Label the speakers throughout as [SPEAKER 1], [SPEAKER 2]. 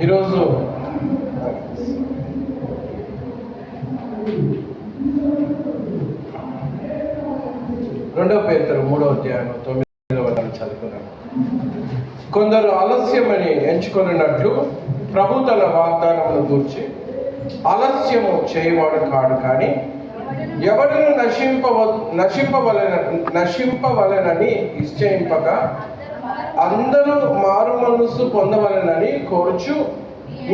[SPEAKER 1] ఈరోజు Peter 3:9 చదువుకున్నాను. కొందరు ఆలస్యమని ఎంచుకున్నట్లు ప్రభు తన వాగ్దానమును గూర్చి ఆలస్యము చేయవాడు కాడు, కానీ ఎవడును నశింపవలెనని నిశ్చయింపక అందరూ మారు మనస్సు పొందవలెనని కోరుచు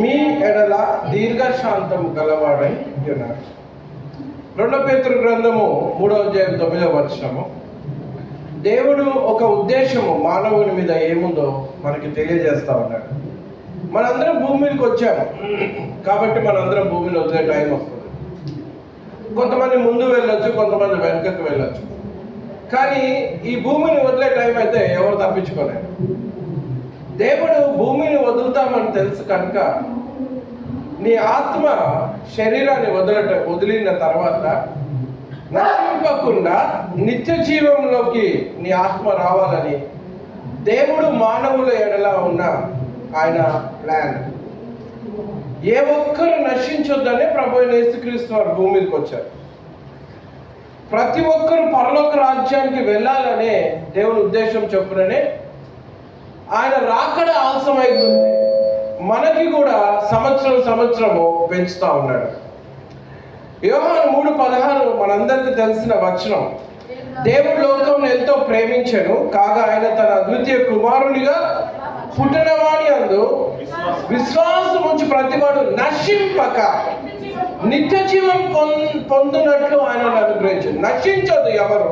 [SPEAKER 1] మీ ఎడల దీర్ఘశాంతము గలవాడై ఉన్నారు. 2 పేతురు గ్రంథము 3:9 దేవుడు ఒక ఉద్దేశము మానవుని మీద ఏముందో మనకి తెలియజేస్తా ఉన్నాడు. మనందరం భూమి మీదకి వచ్చాము కాబట్టి మనందరం భూమిని వదిలే టైం వస్తుంది. కొంతమంది ముందు వెళ్ళొచ్చు, కొంతమంది వెనుకకు వెళ్ళొచ్చు. కానీ ఈ భూమిని వదిలే టైం అయితే ఎవరు తప్పించుకోలేరు. దేవుడు భూమిని వదులుతామని తెలుసు కనుక నీ ఆత్మ శరీరాన్ని వదిలిన తర్వాత నశింపకుండా నిత్య జీవంలోకి నీ ఆత్మ రావాలని దేవుడు మానవుల ఎడల ఉన్న ఆయన ప్లాన్. ఏ ఒక్కరు నశించొద్దనే ప్రభు యేసుక్రీస్తు వారు భూమి మీదకి వచ్చారు. ప్రతి ఒక్కరు పరలోక రాజ్యానికి వెళ్ళాలనే దేవుని ఉద్దేశం చొప్పుననే ఆయన రాకడ ఆలస్యమైతుంది. మనకి కూడా సంవత్సరము పెంచుతా ఉన్నాడు. యోహాను 3:16 మనందరికీ తెలిసిన వచనం. దేవుడు లోకం ఎంతో ప్రేమించెను కాగా ఆయన తన అద్వితీయ కుమారునిగా పుట్టిన వాని యందు విశ్వాసం ఉంచి ప్రతివాడు నశింపక నిత్య జీవం పొందునట్లు ఆయన అనుగ్రహించాడు. నశించదు ఎవరు,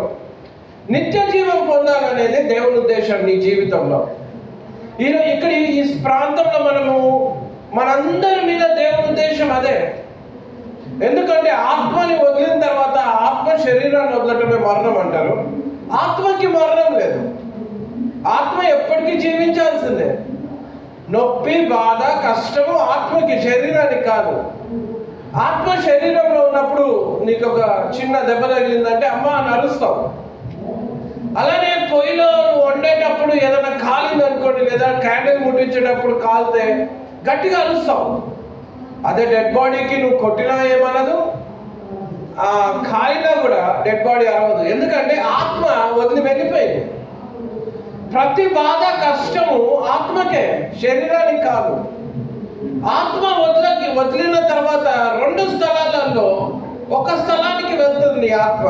[SPEAKER 1] నిత్య జీవం పొందాలనేది దేవుని ఉద్దేశం నీ జీవితంలో. ఇక్కడ ఈ ప్రాంతంలో మనందరి మీద దేవుని ఉద్దేశం అదే. ఎందుకంటే ఆత్మని వదిలిన తర్వాత ఆత్మ శరీరాన్ని వదలటమే మరణం అంటారు. ఆత్మకి మరణం లేదు. ఆత్మ ఎప్పటికీ జీవించాల్సిందే. నొప్పి, బాధ, కష్టము ఆత్మకి, శరీరానికి కాదు. ఆత్మ శరీరంలో ఉన్నప్పుడు నీకు ఒక చిన్న దెబ్బ తగిలిందంటే అమ్మ అని అరుస్తావు. అలానే పొయ్యిలో వండేటప్పుడు ఏదైనా కాలింది అనుకోండి, లేదా క్యాండిల్ ముట్టించేటప్పుడు కాలితే గట్టిగా అరుస్తావు. అదే డెడ్ బాడీకి నువ్వు కొట్టినా ఏమనదు, కాలినా కూడా డెడ్ బాడీ అరవదు. ఎందుకంటే ఆత్మ వదిలి వెళ్ళిపోయింది. ప్రతి బాధ, కష్టము ఆత్మకే, శరీరానికి కాదు. ఆత్మ వదిలిన తర్వాత 2 స్థలాలలో ఒక స్థలానికి వెళ్తుంది ఆత్మ.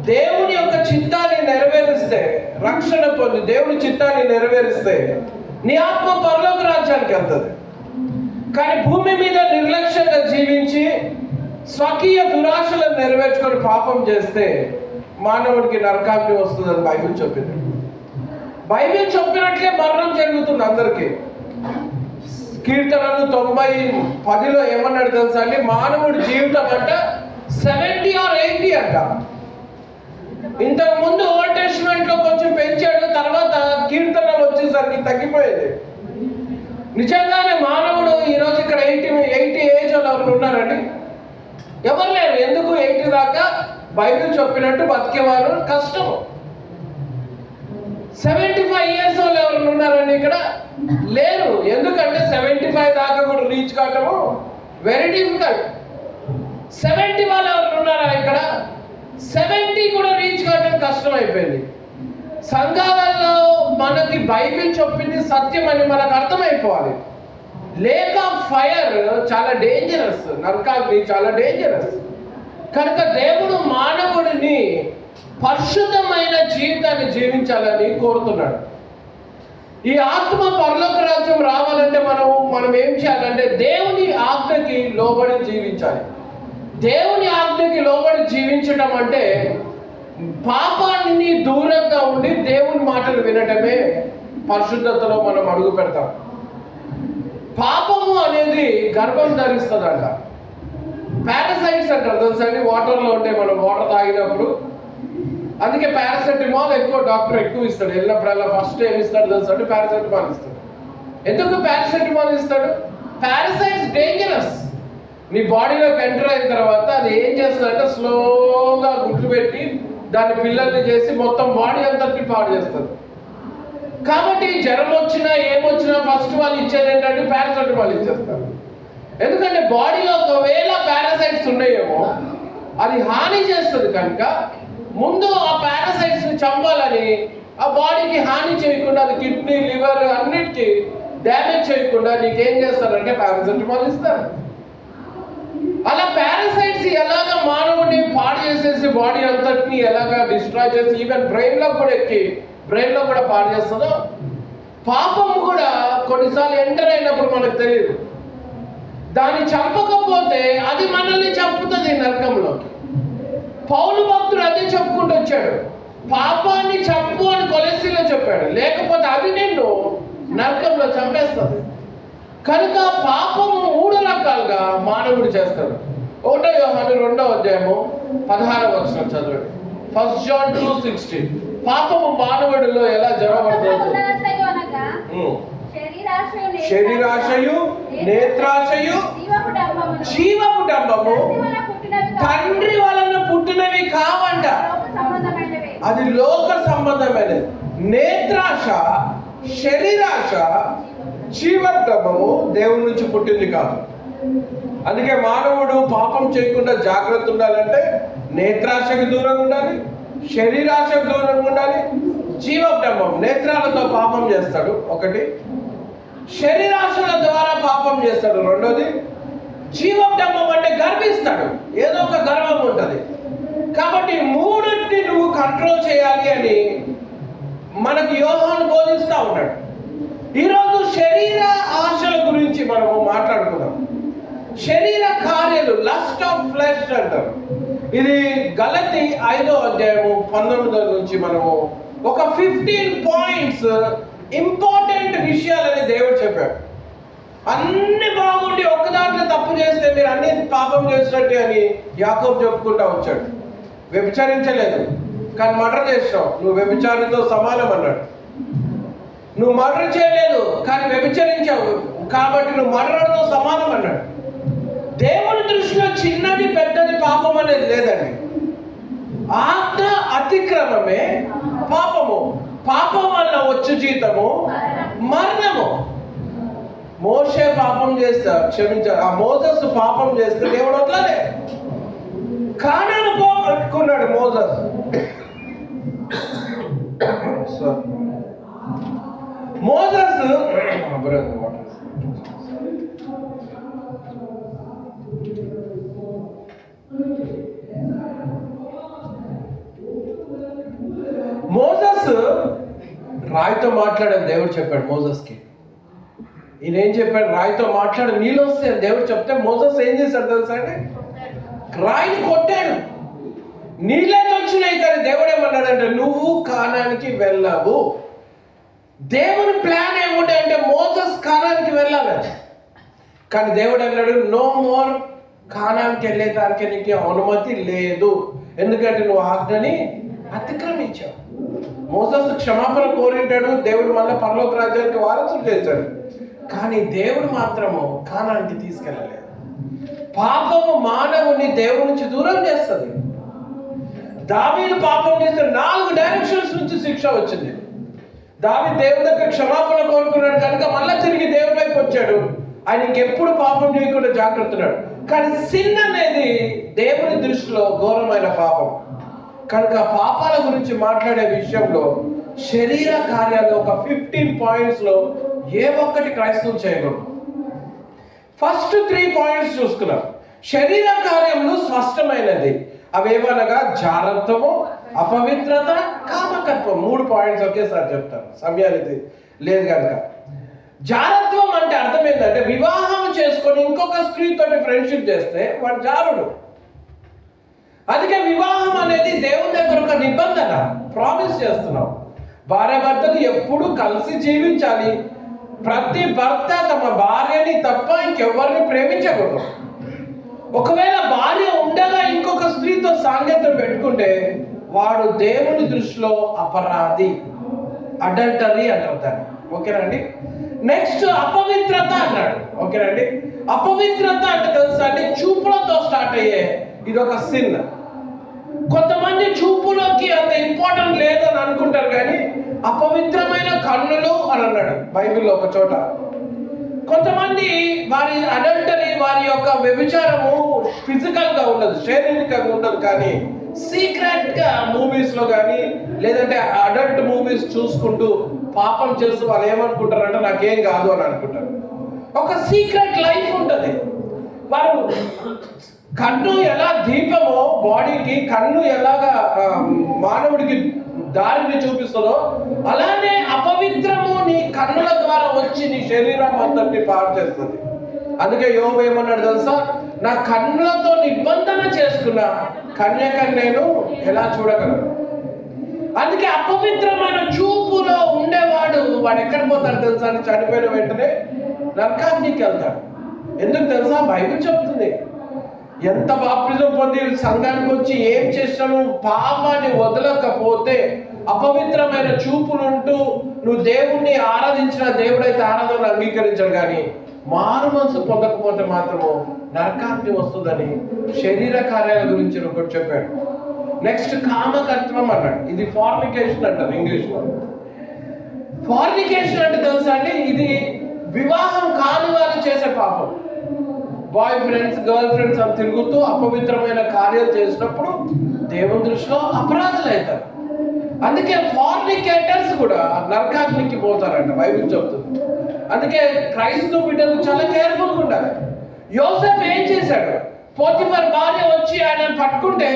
[SPEAKER 1] దేవుని యొక్క చిత్తాన్ని నెరవేరిస్తే, రక్షణ పొంది దేవుని చిత్తాన్ని నెరవేరిస్తే నీ ఆత్మ పరలోక రాజ్యానికి వెళ్తుంది. కానీ భూమి మీద నిర్లక్ష్యంగా జీవించి స్వకీయ దురాశలను నెరవేర్చుకొని పాపం చేస్తే మానవుడికి నరకాగ్ని వస్తుందని బైబిల్ చెప్పింది. బైబిల్ చెప్పినట్లే మరణం జరుగుతుంది అందరికీ. కీర్తనలు 90:10 ఏమన్నాడు తెలుసా అండి? మానవుడి జీవితం అంట 70 or 80 అంట. ఇంతకు ముందు ఓల్డ్ టెస్టిమెంట్ లో కొంచెం పెంచాడు, తర్వాత కీర్తనలు వచ్చేసరికి తగ్గిపోయేది. నిజంగానే మానవుడు ఈరోజు ఇక్కడ 80 ఏజ్ వాళ్ళు ఉన్నారండి? ఎవరు లేరు. ఎందుకు? 80 దాకా బైబిల్ చెప్పినట్టు బతికేవారు కష్టం. 75 years వాళ్ళు ఎవరు ఉన్నారండి ఇక్కడ? లేరు. ఎందుకంటే 75 దాకా కూడా రీచ్ కావటము వెరీ డిఫికల్ట్. 70 వాళ్ళు ఎవరు ఉన్నారా ఇక్కడ? 70 కూడా రీచ్ కావటం కష్టం అయిపోయింది. సంఘాలలో మనకి బైబిల్ చెప్పింది సత్యం అని మనకు అర్థమైపోవాలి. లేక్ ఆఫ్ ఫైర్ చాలా డేంజరస్, నరకాగ్ని చాలా డేంజరస్. కనుక దేవుడు మానవుడిని పరిశుద్ధమైన జీవితాన్ని జీవించాలని కోరుతున్నాడు. ఈ ఆత్మ పరలోక రాజ్యం రావాలంటే మనం ఏం చేయాలంటే దేవుని ఆజ్ఞకి లోబడి జీవించాలి. దేవుని ఆజ్ఞకి లోబడి జీవించడం అంటే పాపాన్ని దూరంగా ఉండి దేవుని మాటలు వినటమే పరిశుద్ధతలో మనం అడుగు పెడతాం. పాపము అనేది గర్భం ధరిస్తుందంట. పారాసైట్స్ అంటారు తెలుసండి, వాటర్లో ఉంటాయి. మనం వాటర్ తాగినప్పుడు అందుకే పారాసెటమాల్ డాక్టర్ ఎక్కువ ఇస్తాడు. వెళ్ళినప్పుడల్లా ఫస్ట్ ఏమి ఇస్తాడు తెలుసు అంటే పారాసెటమాల్ ఇస్తాడు. ఎందుకు పారాసెటమాల్ ఇస్తాడు? Parasites dangerous. మీ బాడీలోకి ఎంటర్ అయిన తర్వాత అది ఏం చేస్తుందంటే స్లోగా గుడ్లు పెట్టి దాని పిల్లల్ని చేసి మొత్తం బాడీ అంతటి పాడు చేస్తుంది. కాబట్టి జ్వరం వచ్చినా ఏమొచ్చినా ఫస్ట్ వాళ్ళు ఇచ్చేది ఏంటంటే పారాసెటమాల్ ఇచ్చేస్తారు. ఎందుకంటే బాడీలో ఒకవేళ పారాసైట్స్ ఉన్నాయేమో అది హాని చేస్తుంది కనుక ముందు ఆ పారాసైట్స్ని చంపాలని ఆ బాడీకి హాని చేయకుండా, అది కిడ్నీ లివర్ అన్నిటికీ డ్యామేజ్ చేయకుండా నీకేం చేస్తారంటే పారాసెటమాల్ ఇస్తారు. అలా పారాసైట్స్ ఎలాగ మానవుడిని పాడు చేసేసి బాడీ అంతటిని ఎలాగ డిస్ట్రాయ్ చేసి ఈవెన్ బ్రెయిన్లో కూడా ఎక్కి బ్రెయిన్లో కూడా పాడు చేస్తుందో, పాపం కూడా కొన్నిసార్లు ఎంటర్ అయినప్పుడు మనకు తెలియదు. దాన్ని చంపకపోతే అది మనల్ని చంపుతుంది నరకంలోకి. పౌలు భక్తుడు అదే చెప్పుకుంటూ వచ్చాడు, పాపాన్ని చంపు అని కొలెస్సీలో చెప్పాడు, లేకపోతే అది నిన్ను నరకంలో చంపేస్తుంది. కనుక పాపము 3 రకాలుగా మానవుడు చేస్తాడు. 1 యోహాను 2వ అధ్యాయము 16వ వచనం చదవండి. 1 John 2:16. పాపము మానవుడిలో ఎలా జరగబడుతుంది? శరీరాశయు, నేత్రాశయు, జీవపు డంబము తండ్రి వలన పుట్టినవి కావంట. అది లోక సంబంధమైనది. నేత్రాశ, శరీరాశ, జీవపు డంబము దేవుడి నుంచి పుట్టింది కాదు. అందుకే మానవుడు పాపం చేయకుండా జాగ్రత్త ఉండాలంటే నేత్రాశకు దూరంగా ఉండాలి, శరీరాశకు దూరంగా ఉండాలి. జీవపు డంబం నేత్రాలతో పాపం చేస్తాడు ఒకటి, శరీరాశల ద్వారా పాపం చేస్తాడు రెండోది. జీవపు డంబం అంటే గర్విస్తాడు, ఏదో ఒక గర్వం ఉంటుంది. కాబట్టి 3ని నువ్వు కంట్రోల్ చేయాలి అని మనకి యోహాను బోధిస్తూ ఉన్నాడు. ఈరోజు శరీర ఆశల గురించి మనము మాట్లాడుకుందాం. శరీర కార్యాలు, లస్ట్ ఆఫ్ ఫ్లెష్ అంటారు. ఇది గలతీ 5వ అధ్యాయము 19 నుంచి మనము ఒక 15 పాయింట్స్ ఇంపార్టెంట్ విషయాలని దేవుడు చెప్పాడు. అన్ని బాగుండి ఒక్క దాంట్లో తప్పు చేస్తే మీరు అన్ని పాపం చేసినట్టే అని యాకోబు చెప్పుకుంటా వచ్చాడు. వ్యభిచారించలేదు కానీ మర్డర్ చేసావు, నువ్వు వ్యభిచారితో సమానం అన్నాడు. నువ్వు మర్డర్ చేయలేదు కానీ వ్యభిచరించావు కాబట్టి నువ్వు మర్డర్తో సమానం అన్నాడు. దేవుని దృష్టిలో చిన్నది పెద్దది పాపం అనేది లేదండి. ఆజ్ఞ అతిక్రమమే పాపము, పాపం వల్ల వచ్చు జీతము మరణము. మోషే పాపం చేస్తా క్షమించాడు, ఆ మోసెస్ పాపం చేస్తే దేవుడు వదలలే, కానాను పోగొట్టుకున్నాడు మోసెస్. మోసెస్ మోసెస్ రాయితో మాట్లాడని దేవుడు చెప్పాడు మోసెస్కి. ఈయన ఏం చెప్పాడు? రాయితో మాట్లాడు నీళ్ళు వస్తాయి అని దేవుడు చెప్తే మోసెస్ ఏం చేశాడు తెలుసా అండి? రాయిని కొట్టాడు, నీళ్ళైతే వచ్చినాయి. కానీ దేవుడు ఏమన్నాడంటే నువ్వు కానానికి వెళ్ళవు. దేవుని ప్లాన్ ఏముంటే అంటే మోసెస్ కానానికి వెళ్ళాలి, కానీ దేవుడు అన్నాడు నో మోర్, కానానికి వెళ్ళేదానికి నీకు అనుమతి లేదు, ఎందుకంటే నువ్వు ఆజ్ఞని అతిక్రమించావు. మోసెస్ క్షమాపణ కోరింటాడు, దేవుడు మళ్ళీ పరలోక రాజ్యానికి వారసులు చేశాడు. కానీ దేవుడు మాత్రము కానానికి తీసుకెళ్ళలేదు. పాపము మానవుని దేవుడి నుంచి దూరం చేస్తుంది. దావీదు పాపం చేస్తే 4 డైరెక్షన్స్ నుంచి శిక్ష వచ్చింది. దావీదు దేవుడి దగ్గర క్షమాపణ కోరుకున్నాడు కనుక మళ్ళీ తిరిగి దేవుడి వైపు వచ్చాడు. ఆయన ఇంకెప్పుడు పాపం చేయకుండా జాగ్రత్తన్నాడు. కానీ సిన్ అనేది దేవుని దృష్టిలో ఘోరమైన పాపం కనుక పాపాల గురించి మాట్లాడే విషయంలో శరీర కార్యాలు ఒక 15 పాయింట్స్లో ఏ ఒక్కటి క్రైస్తవులు చేయకూడదు. ఫస్ట్ 3 పాయింట్స్ చూసుకున్నాం. శరీర కార్యములు స్పష్టమైనది, అవేమనగా జారత్వము, అపవిత్రత, కామకత్వం. 3 పాయింట్స్ ఒకేసారి చెప్తాను, సమయానికి లేదు కనుక. జారత్వం అంటే అర్థం ఏంటంటే వివాహం చేసుకొని ఇంకొక స్త్రీతోటి ఫ్రెండ్షిప్ చేస్తే వాడు జారుడు. అందుకే వివాహం అనేది దేవుని దగ్గర ఒక నిబంధన, ప్రామిస్ చేస్తున్నాం. భార్యాభర్తలు ఎప్పుడు కలిసి జీవించాలి. ప్రతి భర్త తమ భార్యని తప్ప ఇంకెవరిని ప్రేమించకూడదు. ఒకవేళ భార్య ఉండగా ఇంకొక స్త్రీతో సాంగత్యం పెట్టుకుంటే వాడు దేవుని దృష్టిలో అపరాధి, అడల్టరీ అంటారు దాన్ని. ఓకేనండి. నెక్స్ట్ అపవిత్రత అన్నాడు. ఓకేనండి. అపవిత్రత అంటే తెలుసా అండి, చూపులతో స్టార్ట్ అయ్యే ఇది ఒక సిన్. కొంతమంది చూపులోకి అంత ఇంపార్టెంట్ లేదని అనుకుంటారు, కానీ అపవిత్రమైన కన్నులు అని అన్నాడు బైబిల్లో ఒక చోట. కొంతమంది వారి అడల్టరీ, వారి యొక్క వ్యభిచారము ఫిజికల్ గా ఉండదు, శారీరకంగా ఉండదు, కానీ సీక్రెట్ గా మూవీస్ లో కానీ లేదంటే అడల్ట్ మూవీస్ చూసుకుంటూ పాపం చేస్తూ వాళ్ళు ఏమనుకుంటారంటే నాకేం కాదు అని అనుకుంటారు. ఒక సీక్రెట్ లైఫ్ ఉంటుంది. వారు కన్ను ఎలా దీపమో బాడీకి, కన్ను ఎలాగా మానవుడికి దారిని చూపిస్తుందో, అలానే అపవిత్రము నీ కన్నుల ద్వారా వచ్చి నీ శరీరం అంతటిని పాడు చేస్తుంది. అందుకే యోబు ఏమన్నాడు తెలుసా? నా కన్నులతో నిబంధన చేసుకున్న కన్యకని నేను ఎలా చూడగలను? అందుకే అపవిత్రమైన చూపులో ఉండేవాడు వాడు ఎక్కడ పోతాడు తెలుసా? అని చనిపోయిన వెంటనే నరకాగ్నికి వెళ్తాడు. ఎందుకు తెలుసా? బైబిల్ చెప్తుంది, ఎంత బాప్తిజం పొంది సంఘానికి వచ్చి ఏం చేసినావు, పాపాన్ని వదలకపోతే, అపవిత్రమైన చూపులుంటూ నువ్వు దేవుణ్ణి ఆరాధించిన దేవుడైతే ఆరాధన అంగీకరించడు, కానీ మారు మనసు పొందకపోతే మాత్రము నరకాగ్ని వస్తుందని శరీర కార్యాల గురించి ఒకటి చెప్పాడు. నెక్స్ట్ కామకత్వం అన్నాడు. ఇది ఫార్నికేషన్ అంటారు ఇంగ్లీష్లో. ఫార్నికేషన్ అంటే తెలుసా అండి? ఇది వివాహం కాని వాళ్ళు చేసే పాపం. బాయ్ ఫ్రెండ్స్, గర్ల్ ఫ్రెండ్స్ అని తిరుగుతూ అపవిత్రమైన కార్యాలు చేసినప్పుడు దేవుని దృష్టిలో అపరాధులు అవుతారు. అందుకే ఫార్నికేటర్స్ కూడా నరకాగ్నికి పోతారంట బైబిల్ చెప్తుంది. అందుకే క్రైస్తవ బిడ్డలు చాలా కేర్ఫుల్గా ఉండాలి. యోసేపు ఏం చేశాడు? పోతిఫర్ భార్య వచ్చి ఆయన పట్టుకుంటే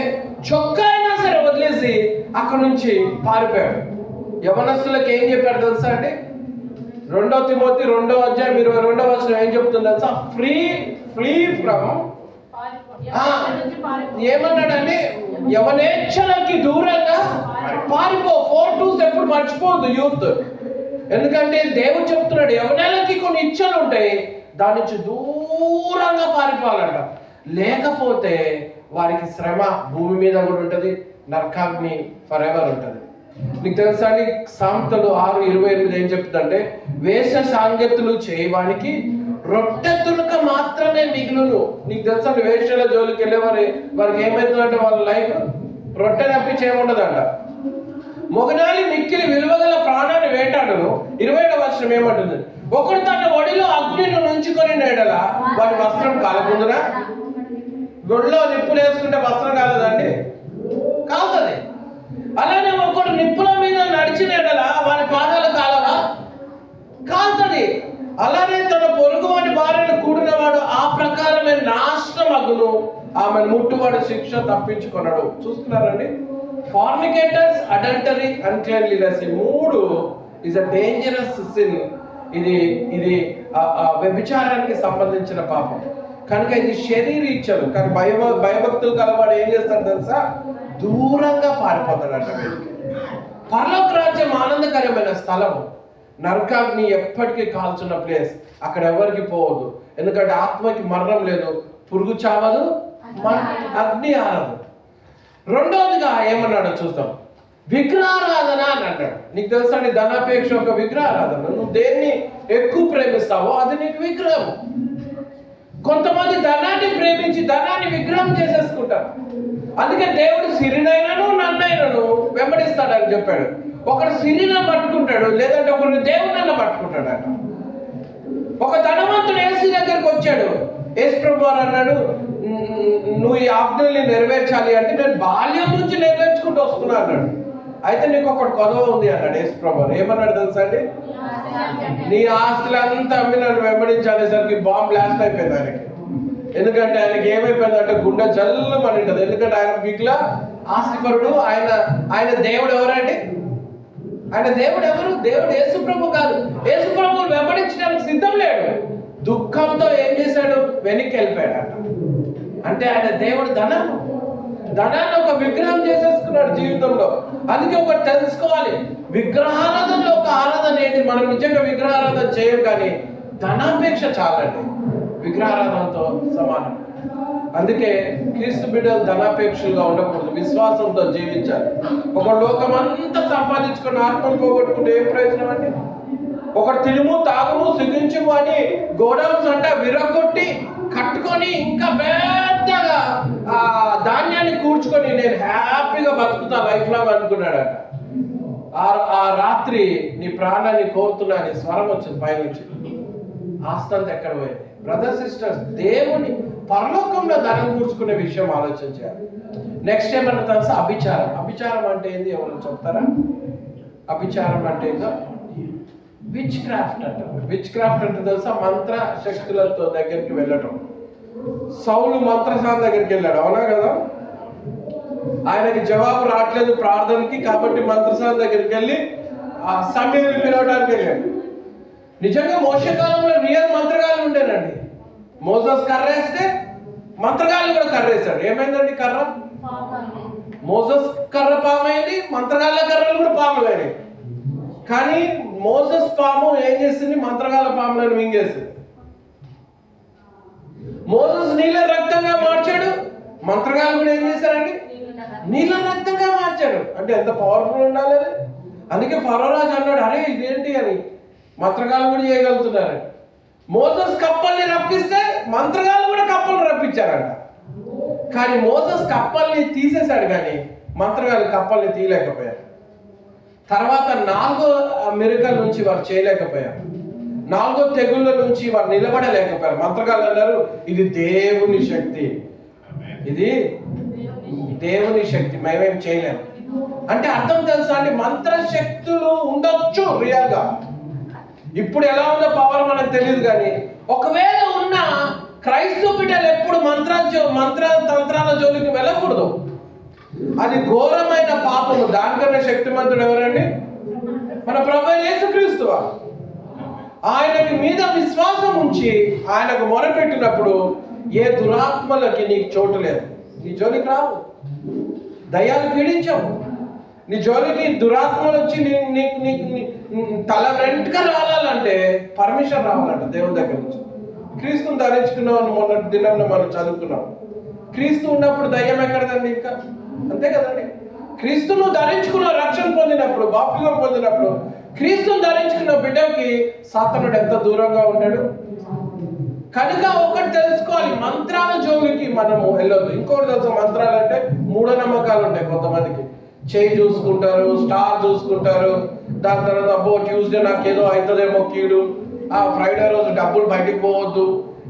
[SPEAKER 1] చొక్కా అయినా సరే వదిలేసి అక్కడి నుంచి పారిపోయాడు. యవనస్తులకు ఏం చెప్పాడు తెలుసా అండి? 2 తిమోతి 2:22 ఏం చెప్తుంది తెలుసా? Free from ఏమన్నాడండి? యవనేచ్ఛలకి దూరంగా పారిపో. 4:2 ఎప్పుడు మర్చిపోవద్దు యూత్. ఎందుకంటే దేవుడు చెప్తున్నాడు యవనేలకి కొన్ని ఇచ్చలు ఉంటాయి, దాని నుంచి దూరంగా పారిపోవాలంట. లేకపోతే వారికి శ్రమ భూమి మీద కూడా ఉంటుంది, నరకాగ్ని ఫర్ ఎవర్ ఉంటుంది. నీకు తెలుసా అండి? సామెతలు 6:28 ఏం చెప్తుందంటే, వేష సాంగత్యులు చేయవానికి రొట్టె తునక మాత్రమే మిగులును. నీకు తెలుసా అండి? వేషల జోలికి వెళ్ళే వారికి ఏమవుతుందంటే వాళ్ళ లైఫ్ రొట్టె తప్పించి ఏముండదంట. మొగనాలి మిక్కిలి విలువగల ప్రాణాన్ని వేటాడును. 27వ ఏమంటుంది? ఒకడు తన ఒడిలో అగ్నిని నుంచుకొని నేడల వాడి వస్త్రం కాలకుందునా? ఒడిలో నిప్పులు వేసుకుంటే వస్త్రం కాలదండి, కాలుతుంది. అలానే ఒకడు నిప్పుల మీద నడిచిన ఎడల వాడి పాదాలు కాలవా? కాలుతుంది. అలానే తన పొరుగు వాడి భార్యను కూడినవాడు ఆ ప్రకారమే నాశనం అగును, ఆమెను ముట్టువాడు శిక్ష తప్పించుకున్నాడు. చూస్తున్నారండి? ఫార్నికేటర్స్, అడల్టరీ, అన్క్లీన్లీనెస్, ఈ 3 ఇస్ అ డేంజరస్ సిన్. ఇది వ్యభిచారానికి సంబంధించిన పాపం కనుక ఇది శరీరీచ్ఛలు. కానీ భయభక్తులు కలవాడు ఏం చేస్తాడు తెలుసా? దూరంగా పారిపోతాడంట. వీళ్ళకి పరలోక రాజ్యం ఆనందకరమైన స్థలం, నరకాగ్ని ఎప్పటికీ కాల్చున్న ప్లేస్. అక్కడ ఎవరికి పోవద్దు, ఎందుకంటే ఆత్మకి మరణం లేదు, పురుగు చావదు, అగ్ని ఆరదు. రెండవదిగా ఏమన్నాడో చూద్దాం. విగ్రహారాధన అని అంటాడు. నీకు తెలుసా అండి? ధనాపేక్ష ఒక విగ్రహారాధన. నువ్వు దేన్ని ఎక్కువ ప్రేమిస్తావో అది నీకు విగ్రహం. కొంతమంది ధనాన్ని ప్రేమించి ధనాన్ని విగ్రహం చేసేసుకుంటారు. అందుకే దేవుడు సిరినైనను నన్నైనను వెంబడిస్తాడని చెప్పాడు. ఒకడు సిరిన పట్టుకుంటాడు, లేదంటే ఒకడు దేవునన్న పట్టుకుంటాడట. ఒక ధనవంతుడు యేసు దగ్గరికి వచ్చాడు. యేసు ప్రభు వారు అన్నాడు, నువ్వు ఈ ఆజ్ఞల్ని నెరవేర్చాలి అంటే నేను బాల్యం నుంచి నెరవేర్చుకుంటూ వస్తున్నా అన్నాడు. అయితే నీకు ఒకటి కొదవ ఉంది అన్నాడు యేసు ప్రభు. ఏమన్నాడు తెలుసా అండి? నీ ఆస్తులంతా అమ్మి నన్ను వెంబడించాలేసరికి బాంబ్ బ్లాస్ట్ అయిపోయింది ఆయనకి. ఎందుకంటే ఆయనకి ఏమైపోయిందంటే గుండె జల్లు అని ఉంటుంది. ఎందుకంటే ఆయన మిగిలిన ఆస్తిపరుడు. ఆయన దేవుడు ఎవరండి? ఆయన దేవుడు ఎవరు? దేవుడు యేసు ప్రభు కాదు. యేసు ప్రభువును వెంబడించడానికి సిద్ధం లేడు. దుఃఖంతో ఏం చేశాడు? వెనక్కి వెళ్ళిపోయాడట. అంటే ఆయన దేవుడు ధనాన్ని ఒక విగ్రహం చేసేసుకున్నాడు జీవితంలో. అందుకే ఒకటి తెలుసుకోవాలి, విగ్రహారాధనలో ఒక ఆరాధన ఏంటి? మనం నిజంగా విగ్రహారాధన చేయం, కానీ ధనాపేక్ష చాలండి విగ్రహారాధనతో సమానం. అందుకే క్రీస్తు బిడ్డలు ధనాపేక్షలుగా ఉండకూడదు, విశ్వాసంతో జీవించాలి. ఒక లోకం అంతా సంపాదించుకుని ఆత్మను పోగొట్టుకుంటే ఏం ప్రయోజనం అండి? ఒకటి తినుము తాగుము సుగించుము అని గోడౌన్స్ అంటే విరగొట్టి కట్టుకొని ఇంకా పెద్దగా ధాన్యాన్ని కూర్చుకొని నేను హ్యాపీగా బతుకుతా లైఫ్ లాగా అనుకున్నాడట. ఆ రాత్రి నీ ప్రాణాన్ని కోరుతున్నా అని స్వరం వచ్చింది పైనుంచి. ఆస్తంతా ఎక్కడ పోయింది? బ్రదర్ సిస్టర్స్, దేవుని పరలోకంలో ధనం కూర్చుకునే విషయం ఆలోచించాలి. నెక్స్ట్ ఏమన్నా తెలుసా? అభిచారం. అభిచారం అంటే ఏంది? ఎవరు చెప్తారా? అభిచారం అంటే ఏందో విచ్ క్రాఫ్ట్ అంటారు. విచ్ క్రాఫ్ట్ అంటే తెలుసా? మంత్ర శక్తులతో దగ్గరికి వెళ్ళటం. సౌలు మంత్రసాన్ దగ్గరికి వెళ్ళాడు, అవునా కదా? ఆయనకి జవాబు రావట్లేదు ప్రార్థనకి, కాబట్టి మంత్రసాన్ దగ్గరికి వెళ్ళి ఆ సమయాన్ని పిలవడానికి వెళ్ళాడు. నిజంగా మోషే కాలంలో రియల్ మంత్రగాళ్ళు ఉండేనండి. మోసస్ కర్ర వేస్తే మంత్రగాళ్ళు కూడా కర్ర వేశాడు. ఏమైందండి కర్ర? మోసస్ కర్ర పామైంది, మంత్రగాళ్ళ కర్రలు కూడా పాములైనాయి. కానీ మోసస్ పాము ఏం చేసింది? మంత్రగాళ్ళ పాములను మింగేసింది. మోసస్ నీళ్ళ రక్తంగా మార్చాడు, మంత్రగాళ్ళు కూడా ఏం చేశారండి? నీళ్ళ రక్తంగా మార్చాడు. అంటే ఎంత పవర్ఫుల్ ఉండాలి అది. అందుకే ఫరో రాజు అన్నాడు, అరే ఇదేంటి అని. మంత్రగాళ్ళు కూడా చేయగలుగుతున్నారు. మోసస్ కప్పల్ని రప్పిస్తే మంత్రగాళ్ళు కూడా కప్పల్ని రప్పించారంట. కానీ మోసస్ కప్పల్ని తీసేశాడు, కానీ మంత్రగాళ్ళు కప్పల్ని తీయలేకపోయారు. తర్వాత 4వ మిరకల్ నుంచి వారు చేయలేకపోయారు. 4వ తెగుళ్ళ నుంచి వారు నిలబడలేకపోయారు. మంత్రగాళ్ళు అన్నారు, ఇది దేవుని శక్తి, ఇది దేవుని శక్తి, మేమేం చేయలేము. అంటే అర్థం తెలుసా అండి? మంత్ర శక్తులు ఉండొచ్చు రియల్ గా. ఇప్పుడు ఎలా ఉందో పవర్ మనకు తెలియదు, కానీ ఒకవేళ ఉన్న క్రైస్తవ బిడ్డలు ఎప్పుడు మంత్ర తంత్రాల జోలికి వెళ్ళకూడదు. అది ఘోరమైన పాపము. దానికన్నా శక్తిమంతుడు ఎవరండి? మన ప్రభువైన యేసుక్రీస్తు. ఆయనకి మీద విశ్వాసం ఉంచి ఆయనకు మొరపెట్టినప్పుడు ఏ దురాత్మలకి నీకు చోటు లేదు. నీ జోలికి రావు, దయ్యాలు పీడించవు. నీ జోలికి దురాత్మలు వచ్చి తల వెంటగా రావాలంటే పర్మిషన్ రావాలంట దేవుని దగ్గర నుంచి. క్రీస్తుని ధరించుకున్నాం మొన్నటి దినంలో మనం చదువుకున్నాం. క్రీస్తు ఉన్నప్పుడు దయ్యం ఎక్కడదండి? ఇంకా అంతే కదండి. క్రీస్తును ధరించుకున్న, రక్షణ పొందినప్పుడు, బాప్తిజం పొందినప్పుడు క్రీస్తుని ధరించుకున్న బిడ్డకి సాతానుడు ఎంత దూరంగా ఉంటాడు. కనుక ఒకటి తెలుసుకోవాలి, మంత్రాల జోలికి మనము వెళ్ళొద్దు. ఇంకోటి తెలుసు, మంత్రాలు అంటే మూఢనమ్మకాలు ఉంటాయి కొంతమందికి. చేయి చూసుకుంటారు, స్టార్ చూసుకుంటారు, దాని తర్వాత అబ్బో ట్యూస్డే నాకేదో అవుతుందేమో కీడు, ఆ ఫ్రైడే రోజు డబ్బులు బయటికి పోవద్దు,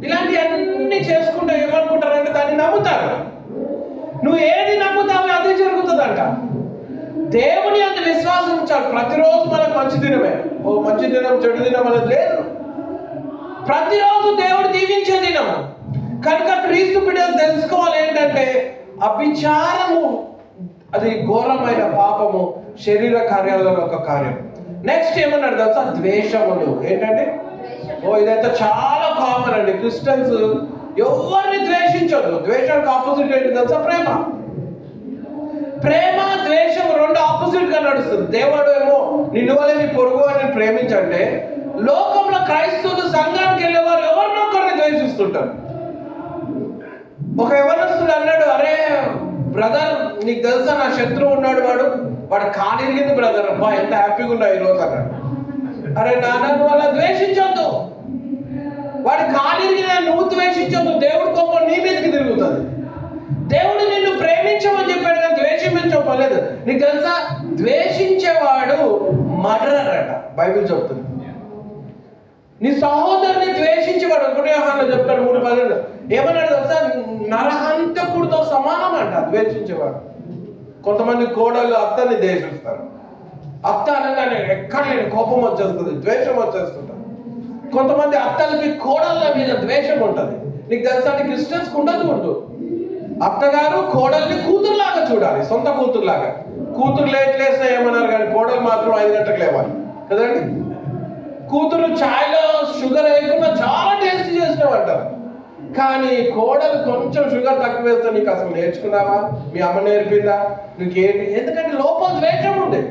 [SPEAKER 1] ఇలాంటి అన్ని చేసుకుంటా ఏమనుకుంటారంటే దాన్ని నమ్ముతారు. నువ్వు ఏది నమ్ముతావో అదే జరుగుతుందంట. దేవుని అంత విశ్వాసం ఉంచాలి. ప్రతిరోజు మనకు మంచి దినమే. ఓ మంచి దినం చెడు దినం అనేది లేదు. ప్రతిరోజు దేవుడు దీవించే దినం. కనుక క్రీస్తు బిడ్డలు తెలుసుకోవాలి ఏంటంటే అభిచారము అది ఘోరమైన పాపము, శరీర కార్యాలలో ఒక కార్యం. నెక్స్ట్ ఏమన్నాడు తెలుసా? ద్వేషములు. ఏంటంటే ఇదైతే చాలా కామన్ అండి. క్రిస్టియన్స్ ఎవరిని ద్వేషించదు. ద్వేషానికి ఆపోజిట్ ఏంటి తెలుసా? ప్రేమ. ప్రేమ ద్వేషం రెండు ఆపోజిట్ గా నడుస్తుంది. దేవుడు ఏమో నిన్ను వల్ల నీ పొరుగు అని ప్రేమించంటే, లోకంలో క్రైస్తవులు సంఘానికి వెళ్ళేవారు ఎవరినొకరిని ద్వేషిస్తుంటారు. ఒక యవనస్తుడు అన్నాడు, అరే బ్రదర్ నీకు తెలుసా నా శత్రువు ఉన్నాడు, వాడు కాలిరిగింది బ్రదర్, అబ్బా ఎంత హ్యాపీగా ఉన్నా ఈరోజు అన్నాడు. అరే నాన్న వల్ల ద్వేషించొద్దు. వాడు కాలిరిగిన నువ్వు ద్వేషించొద్దు. దేవుడి కోపం నీ మీదకి తిరుగుతుంది. దేవుడు నిన్ను ప్రేమించమని చెప్పాడు, కానీ ద్వేషించలేదు. నీకు తెలుసా ద్వేషించేవాడు మర్డరర్ అట బైబిల్ చెప్తుంది. నీ సహోదరుని ద్వేషించేవాడు 1 యోహానులో చెప్తాడు 3:12 ఏమన్నాడు తెలుసా? నరహంతకుడితో సమానం అంట ద్వేషించేవాడు. కొంతమంది కోడళ్ళు అత్తని ద్వేషిస్తారు. అత్త అనగానే ఎక్కడ లేని కోపం వచ్చేస్తుంది, ద్వేషం వచ్చేస్తుంటారు. కొంతమంది అత్తలకి కోడళ్ళ మీద ద్వేషం ఉంటుంది. నీకు తెలుసా క్రిస్టియన్స్కి ఉండదు. అత్తగారు కోడల్ని కూతురులాగా చూడాలి, సొంత కూతురులాగా. కూతురు లేట్లేసినా ఏమన్నారు, కానీ కోడలు మాత్రం 5 గంటలకు లేవాలి కదండి. కూతురు ఛాయ్లో షుగర్ వేయకుండా చాలా టేస్ట్ చేసినావు అంటారు. కానీ కోడలు కొంచెం షుగర్ తక్కువ వేస్తే నీకు అసలు నేర్చుకున్నావా? మీ అమ్మ నేర్పిందా? నీకేంటి? ఎందుకంటే లోపల ద్వేషం ఉంది.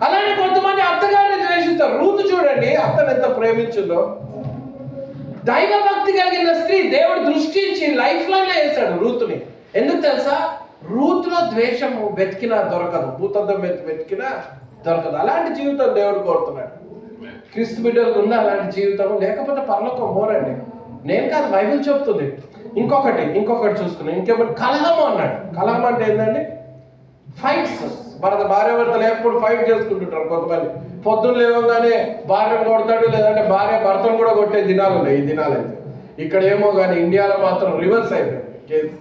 [SPEAKER 1] అలానే కొంతమంది అత్తగారిని ద్వేషిస్తారు. రూతు చూడండి, అత్తను ఎంత ప్రేమించిందో. దైవ భక్తి కలిగిన స్త్రీ దేవుడు దృష్టించి లైఫ్ లైన్లో వేశాడు రూతుని. ఎందుకు తెలుసా? రూతులో ద్వేషము వెతికినా దొరకదు, భూతద్దం వెతికినా దొరకదు. అలాంటి జీవితం దేవుడు కోరుతున్నాడు. క్రీస్తు బిడ్డలకు ఉన్న అలాంటి జీవితం, లేకపోతే పరలోకం మోరండి. నేను కాదు, బైబిల్ చెప్తుంది. ఇంకొకటి చూసుకున్నాను. ఇంకేమంటే కలహము అన్నాడు. కలహం అంటే ఏంటండి? ఫైట్స్. భార్యాభర్తలు ఎప్పుడు ఫైట్ చేసుకుంటుంటారు. కొంతమంది పొద్దున్న లేవగానే భార్యను కొడతాడు, లేదంటే భార్య భర్తను కూడా కొట్టే దినాలు ఉన్నాయి ఈ దినాలైతే. ఇక్కడ ఏమో కానీ ఇండియాలో మాత్రం రివర్స్ అయిపోయింది కేసు.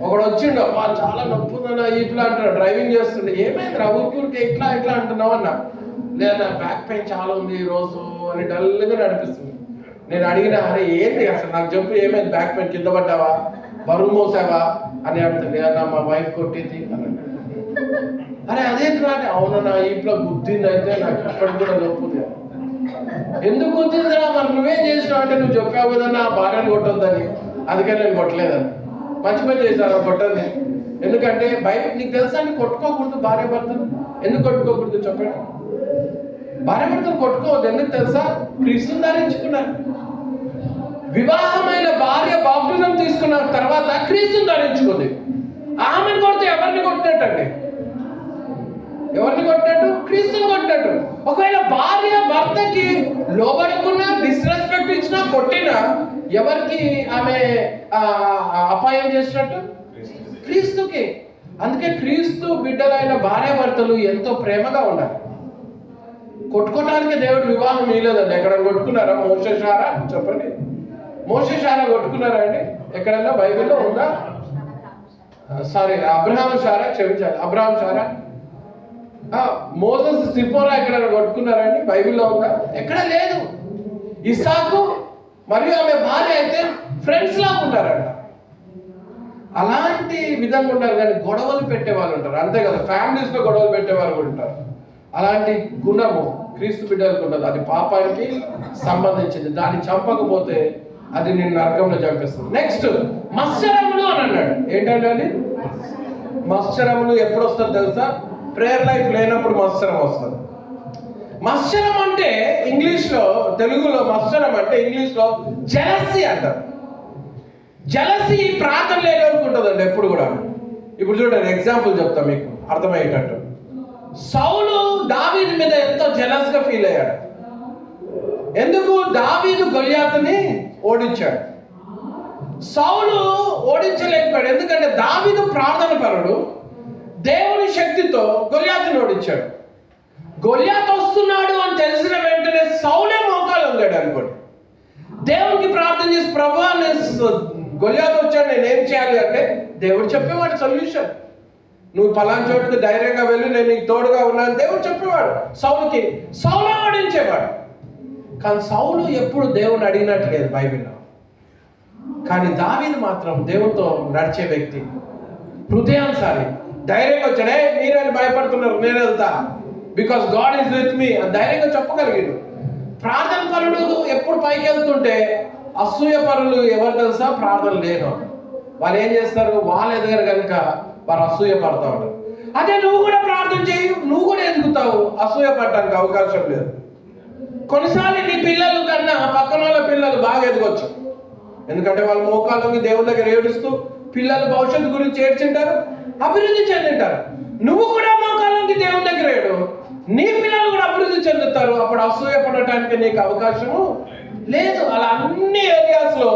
[SPEAKER 1] ఒకడు వచ్చిండు, చాలా నొప్పుందన్న ఇట్లా అంటాడు, డ్రైవింగ్ చేస్తుండే. ఏమైంది రా ఊరికి ఇట్లా ఇట్లా అంటున్నావు అన్న. లేదా బ్యాక్ పెయిన్ చాలా ఉంది ఈ రోజు అని డల్గా నడిపిస్తుంది. నేను అడిగిన, అరే ఏంటి అసలు నాకు చెప్పు, ఏమైంది, బ్యాక్ పెయిన్, కింద పడ్డావా, బరువు మోసావా అని అడుగుతుంది. అన్న మా వైఫ్ కొట్టింది అని. అరే అదేంటి రా అంటే, అవునన్నా ఇంట్లో గుద్దింది, అయితే నాకు ఇప్పటికి కూడా నొప్పుంది. ఎందుకు గుద్దిందిరా, మరి నువ్వేం చేసినావు అంటే, నువ్వు చెప్పావు కదన్నా భార్యను కొట్టొద్దని, అందుకని నేను కొట్టలేదని. మంచి పని చేశాను కొట్టండి. ఎందుకంటే బయట నీకు తెలుసా అండి, కొట్టుకోకూడదు భార్య భర్తలు. ఎందుకు కొట్టుకోకూడదు చెప్పండి? భార్య భర్తలు కొట్టుకోవద్దు. ఎందుకు తెలుసా? క్రీస్తుని ధరించుకున్నారు. వివాహమైన భార్య బాప్టిజం తీసుకున్న తర్వాత క్రీస్తుని ధరించుకుంది. ఆమెను కొడితే ఎవరిని కొట్టినట్టండి? ఎవరిని కొట్టినట్టు? క్రీస్తుని కొట్టినట్టు. ఒకవేళ భార్య భర్తకి లోబడకున్నా, డిస్రెస్పెక్ట్ ఇచ్చినా, కొట్టినా ఎవరికి ఆమె అపాయం చేసినట్టు? క్రీస్తుకి. అందుకే క్రీస్తు బిడ్డలైన భార్యాభర్తలు ఎంతో ప్రేమగా ఉండాలి. కొట్టుకోవడానికి దేవుడు వివాహం ఇవ్వలేదండి. ఎక్కడ కొట్టుకున్నారా? మోషే షారా చెప్పండి. మోషే షారా కొట్టుకున్నారా అండి? ఎక్కడన్నా బైబిల్లో ఉందా? సారీ, అబ్రహాం షారా, క్షమించాలి, అబ్రహాం షారా. మోసెస్ సిపోరా ఎక్కడైనా కొట్టుకున్నారా అండి? బైబిల్లో ఉందా? ఎక్కడ లేదు. ఇస్సాకు మరియు ఆమె భార్య అయితే ఫ్రెండ్స్ లాగా ఉంటారంట. అలాంటి విధంగా ఉంటారు. కానీ గొడవలు పెట్టే వాళ్ళు ఉంటారు, అంతే కదా. ఫ్యామిలీస్ లో గొడవలు పెట్టేవారు కూడా ఉంటారు. అలాంటి గుణము క్రీస్తు బిడ్డలకు ఉండదు. అది పాపానికి సంబంధించింది. దాన్ని చంపకపోతే అది నేను నరకంలో చంపేస్తుంది. నెక్స్ట్ మత్సరములు అని అన్నాడు. ఏంటంటే అది మత్సరములు ఎప్పుడు వస్తుంది తెలుసా? ప్రేయర్ లైఫ్ లేనప్పుడు మత్సరం వస్తుంది. మత్సరం అంటే ఇంగ్లీష్లో, తెలుగులో మత్సరం అంటే ఇంగ్లీష్లో జెలసీ అంటారు. జెలసీ ప్రార్థన లేదనుకుంటుందండి ఎప్పుడు కూడా. ఇప్పుడు చూడండి, ఎగ్జాంపుల్ చెప్తా మీకు అర్థమయ్యేటట్టు. సౌలు దావీదు మీద ఎంతో జెలస్ గా ఫీల్ అయ్యాడు. ఎందుకు? దావీదు గొల్యాతుని ఓడించాడు, సౌలు ఓడించలేకపోయాడు. ఎందుకంటే దావీదు ప్రార్థన పరుడు, దేవుని శక్తితో గొల్యాతుని ఓడించాడు. గొల్యాతు వస్తున్నాడు అని తెలిసిన వెంటనే సౌలే మోకాలు వంగాడు అనుకోండి. దేవునికి ప్రార్థన చేసి, ప్రభువా గొల్యాతు వచ్చాడు, నేనేం చేయాలి అంటే దేవుడు చెప్పేవాడు సొల్యూషన్. నువ్వు పలానా చోటుకి ధైర్యంగా వెళ్ళి నేను నీకు తోడుగా ఉన్నాను దేవుడు చెప్పేవాడు సౌలుకి. సౌలు ఓడించేవాడు. కానీ సౌలు ఎప్పుడు దేవుని అడిగినట్లేదు బైబిల్లో. కానీ దావీదు మాత్రం దేవుడితో నడిచే వ్యక్తి, హృదయానుసారి. ధైర్యంగా వచ్చాడే, మీరేం భయపడుతున్నారు, నేను వెళ్తా, because God is with me అని ధైర్యంగా చెప్పగలిగాడు. ప్రార్థన పరుడు ఎప్పుడు పైకి వెళ్తుంటే, అసూయ పరులు ఎవరు తెలుసా? ప్రార్థన లేను వాళ్ళు ఏం చేస్తారు? వాళ్ళు ఎదగరు కనుక వారు అసూయ పడతా ఉంటారు. అదే నువ్వు కూడా ప్రార్థన చేయు, నువ్వు కూడా ఎదుగుతావు. అసూయ పడటానికి అవకాశం లేదు. కొన్నిసార్లు నీ పిల్లలు కన్నా పక్కన వాళ్ళ పిల్లలు బాగా ఎదగొచ్చు. ఎందుకంటే వాళ్ళు మోకాళ్ళకి దేవుని దగ్గర ఏడుస్తూ పిల్లలు భవిష్యత్తు గురించి ఏడ్చింటారు, అభివృద్ధి చెందింటారు. నువ్వు కూడా మోకాళ్ళకి దేవుని దగ్గర ఏడు, నీ పిల్లలు కూడా అభివృద్ధి చెందుతారు. అప్పుడు అసూయ పడటానికి నీకు అవకాశము లేదు. అలా అన్ని ఏరియాస్ లో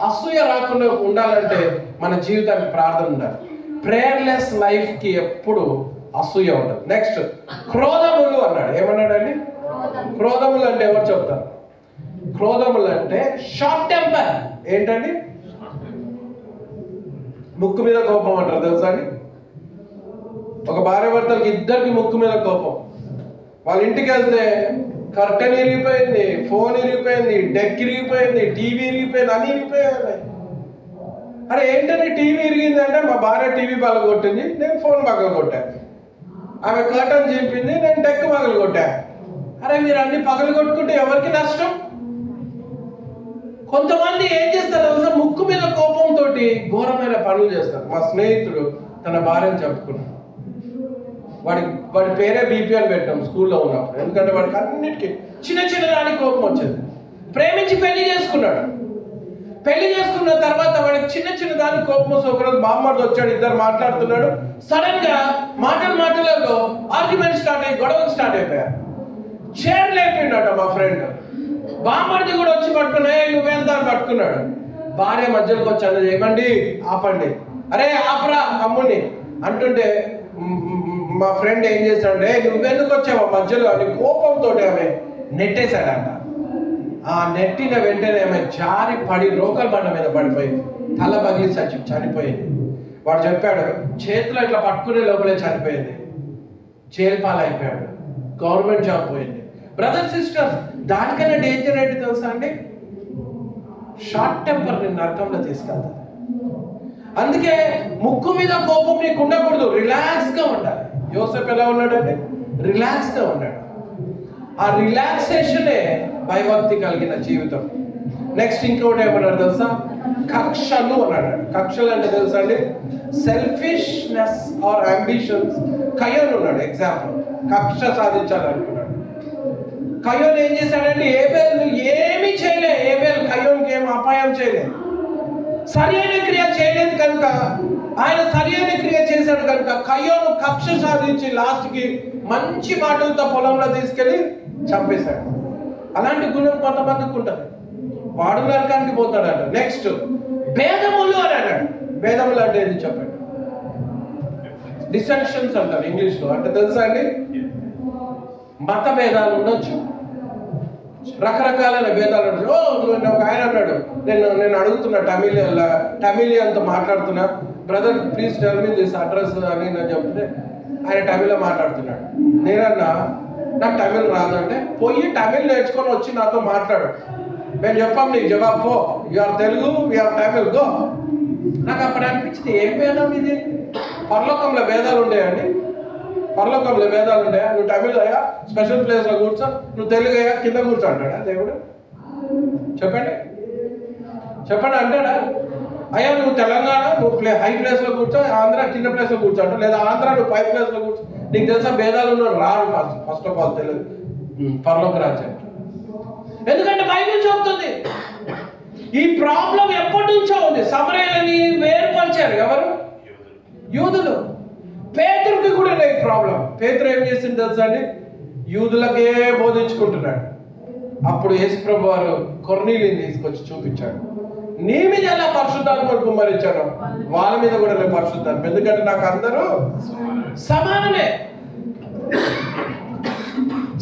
[SPEAKER 1] అసూయ రాకుండా ఉండాలంటే మన జీవితానికి ప్రార్థన ఉండాలి. ప్రేయర్లెస్ లైఫ్ కి ఎప్పుడు అసూయ ఉండదు. నెక్స్ట్ క్రోధములు అన్నాడు. ఏమన్నాడండి? క్రోధములు అంటే ఎవరు చెప్తారు? క్రోధములు అంటే షార్ట్ టెంపర్. ఏంటండి? ముక్కు మీద కోపం అంటారు తెలుసా అండి? ఒక భార్య భర్తలకి ఇద్దరికి ముక్కు మీద కోపం. వాళ్ళ ఇంటికి వెళ్తే కర్టెన్ ఇరిగిపోయింది, ఫోన్ ఇరిగిపోయింది, డెక్ ఇరిగిపోయింది, టీవీ ఇరిగిపోయింది, అన్ని ఇరిగిపోయాయి. అరే ఏంటంటే టీవీ ఇరిగింది అంటే మా భార్య టీవీ పగలు కొట్టింది, నేను ఫోన్ పగలు కొట్టాను. ఆమె కర్టన్ చింపింది, నేను డెక్ పగలు కొట్టాను. అరే మీరు అన్ని పగలు కొట్టుకుంటే ఎవరికి నష్టం? కొంతమంది ఏం చేస్తారు తెలుసా? ముక్కు మీద కోపంతో ఘోరమైన పనులు చేస్తారు. మా స్నేహితుడు తన భార్యను చెప్పుకున్నాడు. వాడి పేరే బీపీ అని పెట్టాం స్కూల్లో ఉన్నప్పుడు. ఎందుకంటే వాడికి అన్నిటికీ చిన్న చిన్న దానికి కోపం వచ్చేది. ప్రేమించి పెళ్లి చేసుకున్నాడు. పెళ్లి చేసుకున్న తర్వాత వాడికి చిన్న చిన్న దానికి కోపం వస్తే ఒకరోజు బామ్మర్ది వచ్చాడు, ఇద్దరు మాట్లాడుతున్నాడు. సడన్ గా మాటలలో ఆర్గ్యుమెంట్ స్టార్ట్ అయ్యి గొడవలు స్టార్ట్ అయిపోయారు. చైర్ లేపిండట మా ఫ్రెండ్. బామ్మర్ది కూడా వచ్చి పట్టుకున్నా, నువ్వెంత అని పట్టుకున్నాడు. భార్య మధ్యలోకి వచ్చి అన్నది, ఏమండి ఆపండి, అరే ఆపరా తమ్ముడిని, అంటుంటే మా ఫ్రెండ్ ఏం చేశాడంటే, నువ్వెందుకు వచ్చావా మధ్యలో అని కోపంతో ఆమె నెట్టేశాడంట. ఆ నెట్టిన వెంటనే ఆమె జారి పడి రోకల్ బండ మీద పడిపోయింది, తల పగిలి చనిపోయింది. వాడు చెప్పాడు, చేతిలో ఇట్లా పట్టుకునే లోపలే చనిపోయింది. జైలు పాలైపోయాడు, గవర్నమెంట్ జాబ్ పోయింది. బ్రదర్స్ సిస్టర్స్, దానికన్నా డేంజర్ ఏంటి తెలుసా అండి? షార్ట్ టెంపర్ నేను నరకంలో తీసుకెళ్తాను. అందుకే ముక్కు మీద కోపం నీకు ఉండకూడదు, రిలాక్స్గా ఉండాలి. యోసేపు ఎలా ఉన్నాడండి? రిలాక్స్గా ఉన్నాడు. ఆ రిలాక్సేషనే భయభక్తి కలిగిన జీవితం. నెక్స్ట్ ఇంకోటి ఏమన్నాడు తెలుసా? కక్షలు అన్నాడు. కక్షలు అంటే తెలుసా అండి? Selfishness are ambitions. కయోన్ ఉన్నాడు ఎగ్జాంపుల్, కక్ష సాధించాలనుకున్నాడు. కయోన్ ఏం చేశాడంటే, ఏబేలు ఏమి చేయలే. ఏబేలు కయోన్కి ఏం అపాయం చేయలేదు, సరి అయిన క్రియ చేయలేదు కనుక, ఆయన సరి అయిన క్రియ చేశాడు కనుక కయోను కక్ష సాధించి లాస్ట్కి మంచి మాటలతో పొలంలో తీసుకెళ్ళి చంపేశాడు. అలాంటి గుణం కొంతమందికి ఉంటుంది, వాడు నరకానికి పోతాడట. నెక్స్ట్ భేదములు అని అన్నాడు. భేదములు అంటే ఏది చెప్పండి? డిసెన్షన్స్ అంటారు ఇంగ్లీష్లో. అంటే తెలుసా అండి? మత భేదాలు ఉండొచ్చు, రకరకాలైన భేదాలు ఉండొచ్చు. ఒక ఆయన అన్నాడు, నేను అడుగుతున్నా టమిలియన్తో మాట్లాడుతున్నా, brother please tell me this address అని నేను చెప్తే ఆయన తమిళ్లో మాట్లాడుతున్నాడు. నేనన్నా నాకు తమిళ్ రాదు అంటే, పోయి తమిళ్ నేర్చుకొని వచ్చి నాతో మాట్లాడు, మేము చెప్పాం నీకు జవాబు, పో, you are Telugu, you are Tamil, go. నాకు అప్పుడు అనిపించింది, ఏం భేదం ఇది? పరలోకంలో భేదాలు ఉండేయండి? పరలోకంలో భేదాలు ఉంటాయా? నువ్వు తమిళ్ అయ్యా స్పెషల్ ప్లేస్లో కూర్చో, నువ్వు తెలుగు అయ్యా కింద కూర్చో అంటాడా దేవుడు? చెప్పండి చెప్పండి, అంటాడా? అయ్యా నువ్వు తెలంగాణ నువ్వు హై ప్లేస్లో కూర్చో, ఆంధ్ర కింద ప్లేస్లో కూర్చోంట, లేదా ఆంధ్ర నువ్వు పై ప్లేస్లో కూర్చో. నీకు తెలుసా భేదాలు ఉన్నాడు? రాడు ఫస్ట్ ఆఫ్ ఆల్ తెలుగు పరలోక రాజ్యం. ఎందుకంటే బైబిల్ చెబుతుంది ఈ ప్రాబ్లం ఎప్పటి నుంచో ఉంది. సమరయులని వేరుపరిచారు ఎవరు? యూదులు. పేతురుకి కూడా ఈ ప్రాబ్లం. పేతురు ఏం చేసింది తెలుసా అండి? యూదులకే బోధించుకుంటున్నాడు. అప్పుడు యేసుప్రభు వారు కొర్నీలిని తీసుకొచ్చి చూపించాడు, నీ మీద ఎలా పరిశుద్ధాత్మ కుమ్మరించాను, వాళ్ళ మీద కూడా నేను పరిశుద్ధాత్మ, ఎందుకంటే నాకు అందరూ సమానమే.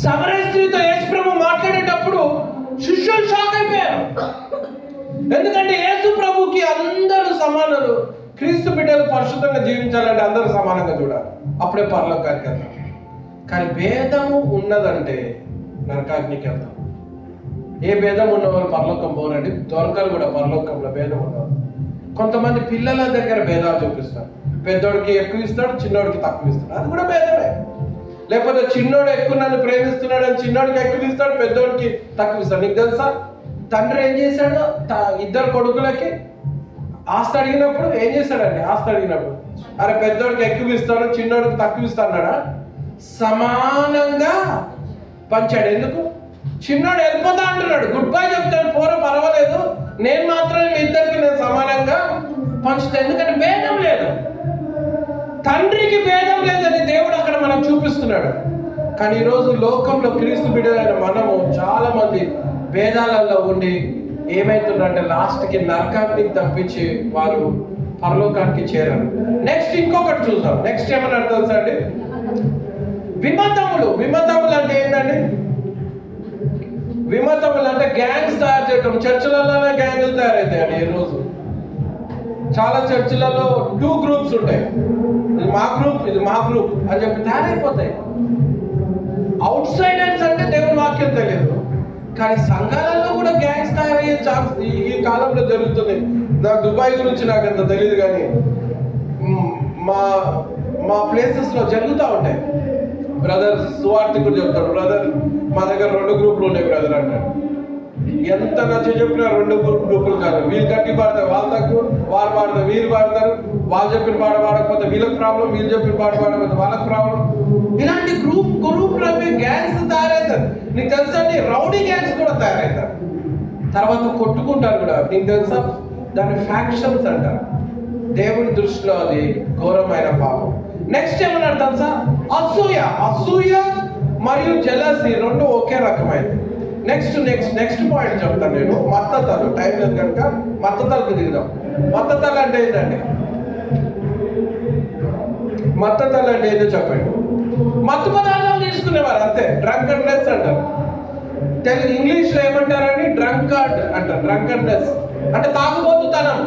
[SPEAKER 1] సమరయ స్త్రీతో యేసుప్రభు మాట్లాడేటప్పుడు శిష్యులు షాక్ అయిపోయారు. ఎందుకంటే యేసు ప్రభుకి అందరూ సమానులు. క్రీస్తు బిడ్డలు పరిశుద్ధంగా జీవించాలంటే అందరూ సమానంగా చూడాలి, అప్పుడే పరలోకానికి వెళ్తాం. కానీ భేదము ఉన్నదంటే నరకాగ్నికి వెళ్తాం. ఏ భేదం ఉన్నవాళ్ళు పరలోకం పోరండి, దొరకరు కూడా పరలోకంలో భేదం ఉన్నవాళ్ళు. కొంతమంది పిల్లల దగ్గర భేదాలు చూపిస్తారు, పెద్దోడికి ఎక్కువ ఇస్తాడు, చిన్నోడికి తక్కువ ఇస్తాడు, అది కూడా భేదమే. లేకపోతే చిన్నోడు ఎక్కువ నన్ను ప్రేమిస్తున్నాడు అని చిన్నోడికి ఎక్కువ ఇస్తాడు, పెద్దోడికి తక్కువ ఇస్తాడు. నీకు తెలుసా తండ్రి ఏం చేశాడు? ఇద్దరు కొడుకులకి ఆస్తి అడిగినప్పుడు ఏం చేశాడండి? ఆస్తి అడిగినప్పుడు అరే పెద్దోడికి ఎక్కువ ఇస్తాడు, చిన్నోడికి తక్కువ ఇస్తాడా? సమానంగా పంచాడు. ఎందుకు? చిన్నోడు వెళ్ళిపోతా అంటున్నాడు, గుడ్ బై చెప్తాడు, పోరా పర్వాలేదు, నేను మాత్రమే మీ ఇద్దరికి నేను సమానంగా పంచుతా. ఎందుకంటే భేదం లేదు, తండ్రికి భేదం లేదని దేవుడు అక్కడ మనకు చూపిస్తున్నాడు. కానీ ఈరోజు లోకంలో క్రీస్తు బిడ్డలైన మనము చాలా మంది భేదాలలో ఉండి ఏమైతుందంటే లాస్ట్కి నరకానికి తప్పించి వారు పరలోకానికి చేరారు. నెక్స్ట్ ఇంకొకటి చూద్దాం. నెక్స్ట్ ఏమన్నా తెలుసా అండి? విమతములు. విమతములు అంటే ఏంటండి? విమతములు అంటే గ్యాంగ్స్ తయారు చేయడం. చర్చిలలోనే గ్యాంగులు తయారవుతాయండి ఈ రోజు. చాలా చర్చిలలో 2 గ్రూప్స్ ఉంటాయి, ఇది మా గ్రూప్, ఇది మా గ్రూప్ అని చెప్పి తయారైపోతాయి. అవుట్ సైడర్స్ అంటే దేవుని వాక్యం తెలియదు, కానీ సంఘాలలో కూడా గ్యాంగ్స్ తయారయ్యే ఛాన్స్ ఈ కాలంలో జరుగుతుంది. నాకు దుబాయ్ గురించి నాకు అంత తెలియదు, కానీ మా ప్లేసెస్లో జరుగుతూ ఉంటాయి. బ్రదర్ సువార్థికుడు చెప్తాడు, బ్రదర్ మా దగ్గర 2 గ్రూపులు ఉన్నాయి బ్రదర్ అంటాడు. ఎంత నచ్చ చెప్పినా 2 గ్రూపులు కాదు. వీళ్ళు గట్టి పాడతారు, వాళ్ళు తక్కువ, వాళ్ళు పాడతారు, వీళ్ళు పాడతారు. వాళ్ళు చెప్పిన పాట పాడకపోతే వీళ్ళకి ప్రాబ్లం, వీళ్ళు చెప్పిన పాట పాడకపోతే వాళ్ళకి ప్రాబ్లం. ఇలాంటి గ్రూప్ గ్యాంగ్స్ తయారవుతారు. నీకు తెలుసా అండి? రౌడీ గ్యాంగ్స్ కూడా తయారవుతారు, తర్వాత కొట్టుకుంటారు కూడా. నీకు తెలుసా? దాన్ని ఫ్యాక్షన్స్ అంటారు. దేవుని దృష్టిలో అది ఘోరమైన పాపం. నెక్స్ట్ ఏమన్నారు తెలుసా? అసూయ. అసూయ మరియు జెలసీ 2 ఒకే రకమైనది. నెక్స్ట్ పాయింట్ చెప్తాను నేను. మత్తతలు. టైం లేదు కనుక మత్తతలకు దిగుదాం. మత్తతలు అంటే ఏంటండి? మత్తతలు అంటే ఏదో చెప్పండి. మత్తు పదార్థాలు తీసుకునేవారు అంతే, డ్రంకర్నెస్ అంటారు. ఇంగ్లీష్లో ఏమంటారండి? డ్రంకార్డ్ అంటారు. డ్రంకర్నెస్ అంటే తాగుబోతుతనం.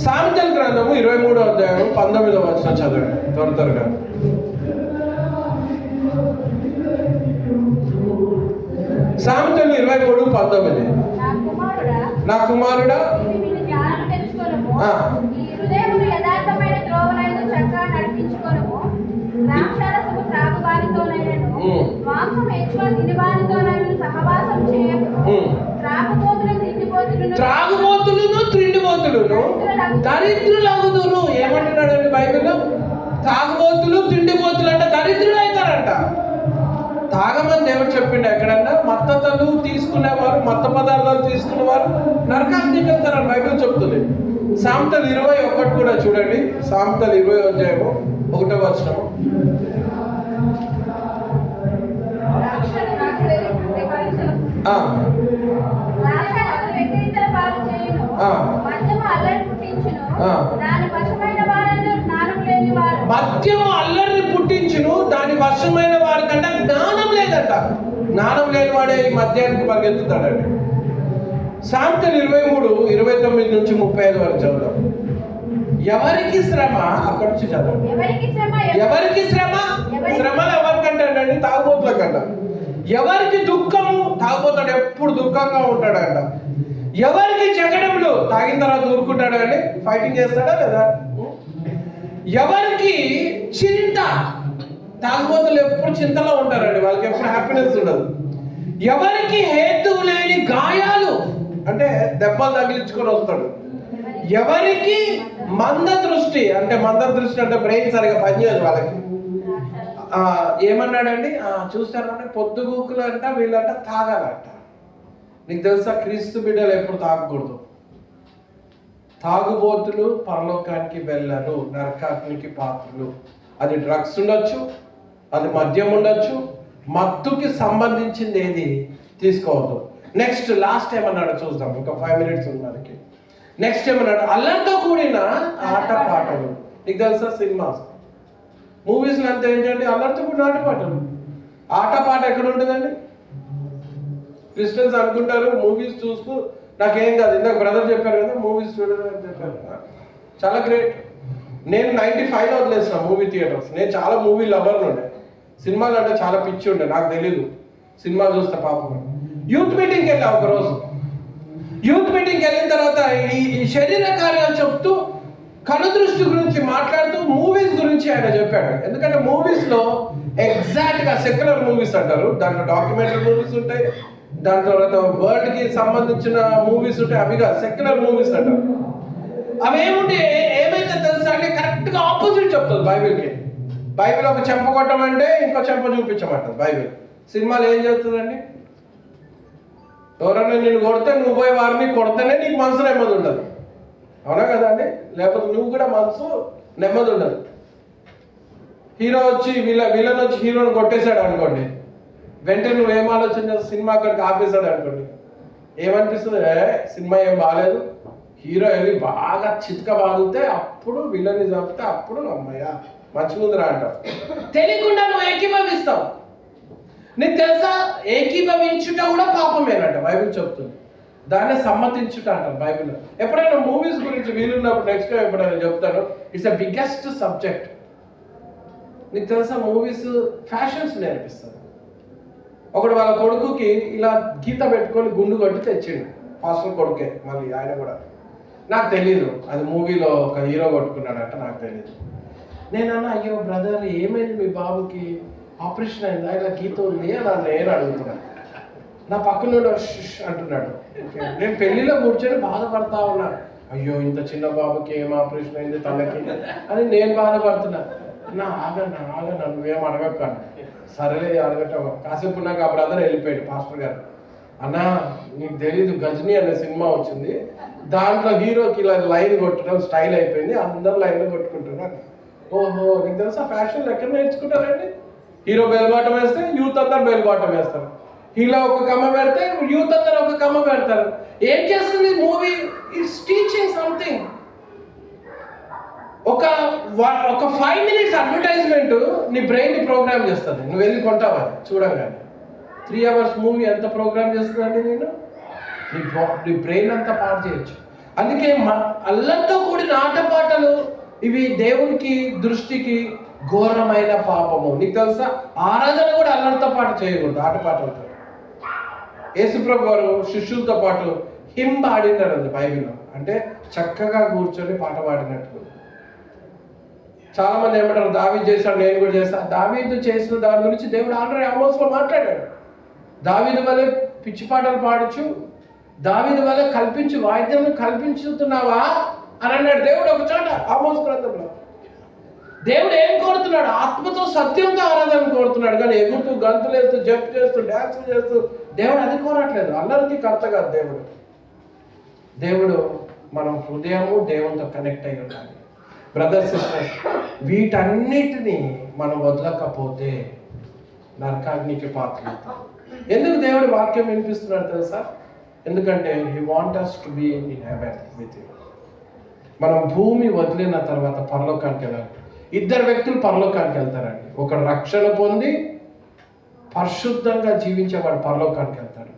[SPEAKER 1] సామెతల గ్రంథము 23వ అధ్యాయం 19వ వచనం చదవండి త్వరగా. సామెతలు 23:19. నా కుమారుడా త్రాగుబోతులను తిండిబోతులను దరిద్రులగుదురు. ఏమంటున్నాడండి బైబిల్లో? తాగుబోతులు తిండిబోతులు అంటే దరిద్రులు అవుతారంట. తాగమని దేవుడు చెప్పిండు ఎక్కడన్నా? మత్తతలు తీసుకునేవారు, మత్త పదార్థాలు తీసుకునేవారు నరకానికి వెళ్తారని బైబిల్ చెప్తుంది. సామెతలు 21 కూడా చూడండి. సామెతలు 20వ అధ్యాయము 1వ వచనము. మద్యము అల్లరిని పుట్టించును, దాని వశమైన వారి కంటే జ్ఞానం లేదంట. జ్ఞానం లేని వాడే ఈ మద్యానికి పరిగెత్తుతాడండి. సామెతలు 23:29 నుంచి 35 వరకు చదువుతాం. ఎవరికి శ్రమ? అక్కడి నుంచి చదవండి. ఎవరికి శ్రమ? శ్రమలు ఎవరికంటాడండి? తాగుబోతులకంట. ఎవరికి దుఃఖము? తాగుబోతాడు ఎప్పుడు దుఃఖంగా ఉంటాడంట. ఎవరికి జగడములు? తాగిన తర్వాత ఊరుకుంటాడు అండి, ఫైటింగ్ చేస్తాడా లేదా? ఎవరికి చింత? తాగుబోతులు ఎప్పుడు చింతలో ఉంటారండి, వాళ్ళకి ఎప్పుడు హ్యాపీనెస్ ఉండదు. ఎవరికి హేతువు లేని గాయాలు అంటే దెబ్బలు తగిలించుకొని వస్తాడు. ఎవరికి మంద దృష్టి అంటే బ్రెయిన్ సరిగా పనిచేయదు వాళ్ళకి. ఏమన్నాడండి? చూస్తారంటే పొద్దుగూకులు అంట వీళ్ళంట తాగాలంట. నీకు తెలుసా క్రీస్తు బిడ్డలు ఎప్పుడు తాగకూడదు? తాగుబోతులు పరలోకానికి వెళ్ళరు, నరకానికి పాత్రలు. అది డ్రగ్స్ ఉండొచ్చు, అది మద్యం ఉండొచ్చు, మత్తుకి సంబంధించింది ఏది తీసుకోవద్దు. నెక్స్ట్ లాస్ట్ ఏమన్నాడు చూద్దాం, ఇంకా 5 minutes ఉంది మనకి. నెక్స్ట్ ఏమన్నాడు? అల్లరితో కూడిన ఆట పాటలు. నీకు తెలుసా సినిమాస్ మూవీస్లో అంతా ఏంటంటే అల్లరితో కూడిన ఆట పాటలు. ఆట పాట ఎక్కడ ఉంటుందండి? క్రిస్టియన్స్ అనుకుంటారు మూవీస్ చూస్తూ నాకేం కాదు. ఇందాక బ్రదర్ చెప్పారు కదా మూవీస్ చూడదు అని చెప్పారు, చాలా గ్రేట్. నేను 95లో వదిలేసిన మూవీ థియేటర్స్. నేను చాలా మూవీ లవర్లు ఉండే, సినిమాలు అంటే చాలా పిచ్చి ఉండే, నాకు తెలీదు సినిమా చూస్తే పాపం. యూత్ మీటింగ్కి వెళ్ళా ఒకరోజు. యూత్ మీటింగ్కి వెళ్ళిన తర్వాత ఈ శరీర కార్యాలు చెప్తూ కనుదృష్టి గురించి మాట్లాడుతూ మూవీస్ గురించి ఆయన చెప్పాడు. ఎందుకంటే మూవీస్లో ఎగ్జాక్ట్గా సెక్యులర్ మూవీస్ అంటారు, దాంట్లో డాక్యుమెంటరీ మూవీస్ ఉంటాయి, దాని తర్వాత వరల్డ్కి సంబంధించిన మూవీస్ ఉంటాయి, అవిగా సెక్యులర్ మూవీస్ అంటారు. అవేముంటే ఏమైతే తెలుసా అంటే కరెక్ట్గా ఆపోజిట్ చెప్తుంది బైబిల్కి. బైబిల్ ఒక చెంప కొట్టమంటే ఇంకో చెంప చూపించమంటుంది బైబిల్. సినిమాలు ఏం చేస్తుందండి? ఎవరన్నా నేను కొడితే నువ్వు పోయి వారిని కొడితేనే నీకు మనసు నెమ్మది ఉండదు, అవునా కదా అండి? లేకపోతే నువ్వు కూడా మనసు నెమ్మది ఉండదు. హీరో వచ్చి విలన్ వచ్చి హీరోని కొట్టేశాడు అనుకోండి, వెంటనే నువ్వేం ఆలోచన చేస్తావు? సినిమా అక్కడికి ఆపేశాడు అనుకోండి, ఏమనిపిస్తుంది? సినిమా ఏం బాగాలేదు, హీరో వెళ్ళి బాగా చితక బాగితే అప్పుడు విలన్ని చంపితే అప్పుడు అమ్మయ్య మంచి ముందురా అంటావు. తెలియకుండా నువ్వు ఏకీభవిస్తావు. నీకు తెలుసా ఏకీభవించుట కూడా పాపమేనంట బైబిల్ చెప్తుంది. దాన్ని సమ్మతించుట అంటారు బైబిల్లో. ఎప్పుడైనా మూవీస్ గురించి వీలున్నప్పుడు నెక్స్ట్ టైం ఎప్పుడైనా చెప్తాను. It's the biggest subject. నీకు తెలుసా మూవీస్ ఫ్యాషన్స్ నేర్పిస్తారు. ఒకడు వాళ్ళ కొడుకుకి ఇలా గీత పెట్టుకొని గుండు కొట్టి తెచ్చిండు, పాస్టర్ కొడుకే, మళ్ళీ ఆయన కూడా. నాకు తెలీదు అది మూవీలో ఒక హీరో కొట్టుకున్నాడంట, నాకు తెలీదు. నేనన్నా అయ్యో బ్రదర్ ఏమైంది మీ బాబుకి, ఆపరేషన్ అయింది, ఆయన గీత ఉంది అని నేను అడుగుతున్నాను. నా పక్కన అంటున్నాడు. నేను పెళ్లిలో కూర్చొని బాధపడతా ఉన్నాను, అయ్యో ఇంత చిన్న బాబుకి ఏం ఆపరేషన్ అయింది తనకి అని నేను బాధపడుతున్నా. ఆగన్నా నువ్వేం అడగక్కను. సరేలే అడగటం. కాసేపు నాకు ఆ బ్రదర్ వెళ్ళిపోయాడు, పాస్టర్ గారు. అన్నా నీకు తెలీదు గజనీ అనే సినిమా వచ్చింది, దాంట్లో హీరోకి ఇలా లైన్ కొట్టడం స్టైల్ అయిపోయింది, అందరు లైన్లో కొట్టుకుంటున్నారు. ఓహో నీకు తెలుసా ఫ్యాషన్లు ఎక్కడ నేర్చుకుంటారండి? హీరో బెల్ బాటం వేస్తే యూత్ అందరు బెల్ బాటం వేస్తారు, హీరో ఒక కమ్మ పెడితే యూత్ అందరు ఒక కమ్మ పెడతారు. ఏం చేస్తుంది మూవీ? It's teaching something. ఒక 5 minutes అడ్వర్టైజ్మెంట్ నీ బ్రెయిన్ ప్రోగ్రామ్ చేస్తుంది. నువ్వు వెళ్ళి కొంటావా చూడగానే. 3 hours మూవీ ఎంత ప్రోగ్రామ్ చేస్తుందండి నేను, నీ బ్రెయిన్ అంతా పాడు చేయొచ్చు. అందుకే అల్లంతో కూడిన ఆటపాటలు ఇవి దేవునికి దృష్టికి ఘోరమైన పాపము. నీకు తెలుసా, ఆరాధన కూడా అల్లంతో పాటు చేయకూడదు, ఆటపాటలతో. యేసుప్రభు వారు శిష్యులతో పాటు హిమ్ పాడినాడు బైబిల్లో, అంటే చక్కగా కూర్చొని పాట పాడినట్టు. చాలా మంది ఏమంటారు, దావీదు చేశాడు నేను కూడా చేస్తాను. దావీదు చేసిన దాని గురించి దేవుడు ఆల్రెడీ ఆమోస్లో మాట్లాడాడు. దావీదు వల్లే పిచ్చి పాటలు పాడచ్చు, దావీదు వల్ల కల్పించి వాయిద్యం కల్పించుతున్నావా అని అన్నాడు దేవుడు ఒక చోట ఆమోస్ గ్రంథంలో. దేవుడు ఏం కోరుతున్నాడు? ఆత్మతో సత్యంతో ఆరాధన కోరుతున్నాడు, కానీ ఎగురుతూ గంతులు వేస్తూ జంప్ చేస్తూ డ్యాన్స్ చేస్తూ దేవుడు అది కోరట్లేదు. అందరికీ కర్త కాదు దేవుడు. దేవుడు మనం హృదయము దేవునితో కనెక్ట్ అయి ఉండాలి. బ్రదర్స్ సిస్టర్స్, వీటన్నిటినీ మనం వదలకపోతే నరకాగ్నికి పాత్రలవుతాం. ఎందుకు దేవుడు వాక్యం వినిపిస్తున్నాడు తెలుసా? ఎందుకంటే he want us to be in heaven with him. మనం భూమి వదిలిన తర్వాత పరలోకానికి వెళ్ళాలి. 2 వ్యక్తులు పరలోకానికి వెళ్తారండి. ఒకడు రక్షణ పొంది పరిశుద్ధంగా జీవించేవాడు పరలోకానికి వెళ్తాడు.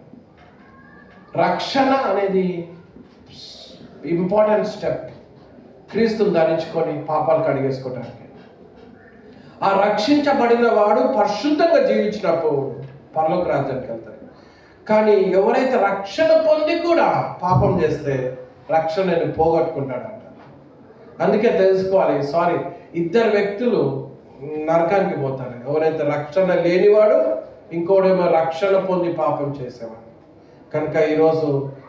[SPEAKER 1] రక్షణ అనేది ఇంపార్టెంట్ స్టెప్, క్రీస్తుని ధరించుకొని పాపాలు కడిగేసుకోవడానికి. ఆ రక్షించబడిన వాడు పరిశుద్ధంగా జీవించినప్పుడు పరలోక రాజ్యానికి వెళ్తాడు. కానీ ఎవరైతే రక్షణ పొంది కూడా పాపం చేస్తే రక్షణని పోగొట్టుకుంటాడంట. అందుకే తెలుసుకోవాలి, 2 వ్యక్తులు నరకానికి పోతారు. ఎవరైతే రక్షణ లేనివాడు, ఇంకోడేమో రక్షణ పొంది పాపం చేసేవాడు. కనుక ఈరోజు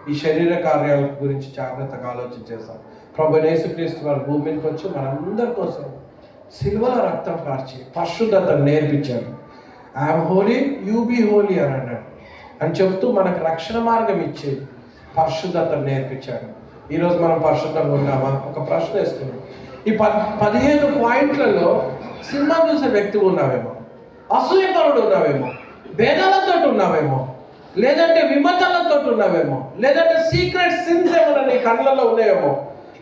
[SPEAKER 1] ఈ శరీర కార్యాల గురించి జాగ్రత్తగా ఆలోచించేస్తాం. ప్రభువైన యేసుక్రీస్తు వారు భూమి మీదకి వచ్చి మనందరి కోసం సిలువల రక్తం కార్చి పరిశుద్ధతను నేర్పించాడు. I'm holy, you be holy అని అన్నాడు. అని చెప్తూ మనకు రక్షణ మార్గం ఇచ్చి పరిశుద్ధతను నేర్పించాడు. ఈరోజు మనం పరిశుద్ధంగా ఉన్నామా? ఒక ప్రశ్న వేసుకున్నాం. ఈ 15 పాయింట్లలో సినిమా చూసే వ్యక్తి ఉన్నావేమో, అసూయపరుడు ఉన్నావేమో, భేదాలతో ఉన్నావేమో, లేదంటే విమతలతో ఉన్నావేమో, లేదంటే సీక్రెట్ సిన్స్ ఏమన్నా నీ కళ్ళల్లో ఉన్నాయేమో,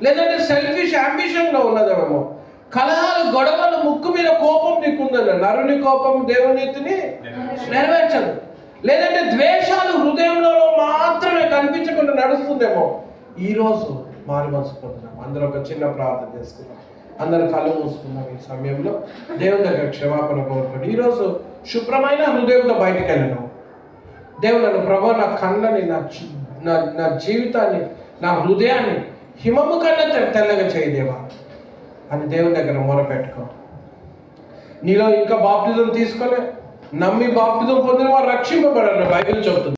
[SPEAKER 1] లేదంటే సెల్ఫిష్ అంబిషన్లో ఉన్నదేమో, కలహాలు గొడవలు, ముక్కు మీద కోపం నీకుందన్న. నరుని కోపం దేవుని నీతిని నెరవేర్చదు. లేదంటే ద్వేషాలు హృదయంలో మాత్రమే కనిపించకుండా నడుస్తుందేమో. ఈరోజు మారు మనసు పొందుతున్నాం. అందరూ ఒక చిన్న ప్రార్థన చేసుకున్నాం. అందరూ కళ్ళు మూసుకున్నాం. ఈ సమయంలో దేవుని దగ్గర క్షమాపణ కోరుకోండి. ఈరోజు శుభ్రమైన హృదయంతో బయటకు వెళ్ళినాం. దేవుడు నన్ను, ప్రభు నా కళ్ళని, నా జీవితాన్ని, నా హృదయాన్ని హిమము కన్నా తెల్లగా చేయదేవా అని దేవుని దగ్గర మొరపెట్టుకో. నీలో ఇంకా బాప్తిజం తీసుకొని నమ్మి బాప్తిజం పొందిన వారు రక్షింపబడారు బైబిల్ చెబుతుంది.